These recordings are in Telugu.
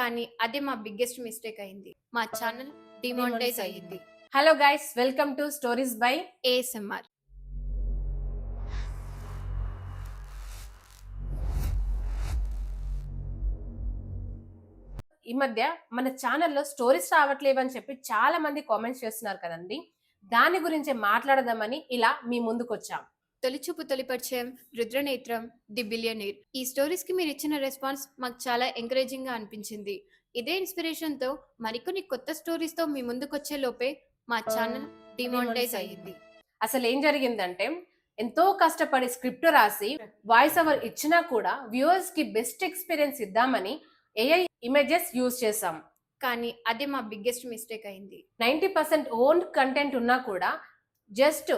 కానీ అదే మా బిగ్గెస్ట్ మిస్టేక్ అయింది. మా ఛానల్ డిమానిటైజ్ అయ్యింది. Hello guys, welcome to stories by ASMR. ఈ మధ్య మన ఛానల్లో స్టోరీస్ రావట్లేవని చెప్పి చాలా మంది కామెంట్స్ చేస్తున్నారు కదండి. దాని గురించి మాట్లాడదామని ఇలా మీ ముందుకు వచ్చాం. తొలిచూపు తొలి పరిచయం, రుద్రనేత్రం, ది బిలియనీర్. ఈ స్టోరీస్ కి మీరు ఇచ్చిన రెస్పాన్స్ మాకు చాలా ఎంకరేజింగ్ గా అనిపించింది. ఇదే ఇన్స్పిరేషన్ తో మరికొన్ని కొత్త స్టోరీస్ తో మీ ముందుకు వచ్చే లోపే మా ఛానల్ డిమానిటైజ్ అయ్యింది. అసలు ఏం జరిగిందంటే, ఎంతో కష్టపడి స్క్రిప్ట్ రాసి వాయిస్ ఓవర్ ఇచ్చినా కూడా వ్యూవర్స్ కి బెస్ట్ ఎక్స్పీరియన్స్ ఇద్దామని ఏఐ ఇమేజెస్ యూజ్ చేసాం. కానీ అదే మా బిగ్గెస్ట్ మిస్టేక్ అయింది. 90% ఓన్ కంటెంట్ ఉన్నా కూడా జస్ట్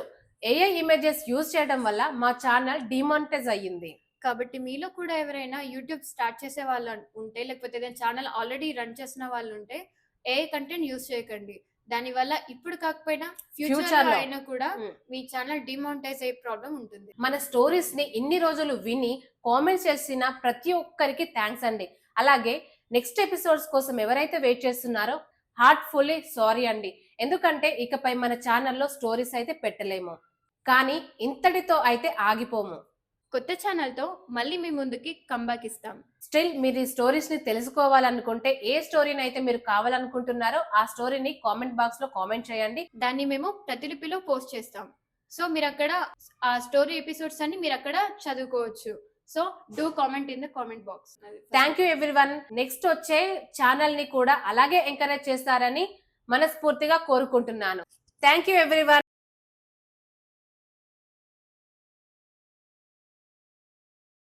ఏఐ ఇమేజెస్ యూజ్ చేయడం వల్ల మా ఛానల్ డిమానిటైజ్ అయ్యింది. కాబట్టి మీలో కూడా ఎవరైనా యూట్యూబ్ స్టార్ట్ చేసే వాళ్ళు ఉంటే, లేకపోతే ఏదైనా ఛానల్ ఆల్రెడీ రన్ చేసిన వాళ్ళు ఉంటే ఏ కంటెంట్ యూజ్ చేయకండి. దానివల్ల ఇప్పుడు కాకపోయినా ఫ్యూచర్ లో అయినా కూడా మీ ఛానల్ డిమానిటైజ్ అయ్యే ప్రాబ్లం ఉంటుంది. మన స్టోరీస్ ని ఇన్ని రోజులు విని కామెంట్స్ చేసిన ప్రతి ఒక్కరికి థ్యాంక్స్ అండి. అలాగే నెక్స్ట్ ఎపిసోడ్స్ కోసం ఎవరైతే వెయిట్ చేస్తున్నారో హార్ట్ఫుల్లీ సారీ అండి. ఎందుకంటే ఇకపై మన ఛానల్లో స్టోరీస్ అయితే పెట్టలేము, కానీ ఇంతటితో అయితే ఆగిపోము. కొత్త ఛానల్ తో మళ్ళీ మీ ముందుకి కంబ్యాక్ ఇస్తాం. స్టిల్ మీరు ఈ స్టోరీస్ ని తెలుసుకోవాలనుకుంటే, ఏ స్టోరీని అయితే మీరు కావాలనుకుంటున్నారో ఆ స్టోరీని కామెంట్ బాక్స్ లో కామెంట్ చేయండి. దాన్ని మేము ప్రతిలిపిలో పోస్ట్ చేస్తాం. సో మీరు అక్కడ ఆ స్టోరీ ఎపిసోడ్స్ అన్ని మీరు అక్కడ చదువుకోవచ్చు. So do comment in the comment box. Thank you everyone. Next వచ్చే ఛానల్ ని కూడా అలాగే ఎంకరేజ్ చేస్తారని మనస్ఫూర్తిగా కోరుకుంటున్నాను. Thank you everyone.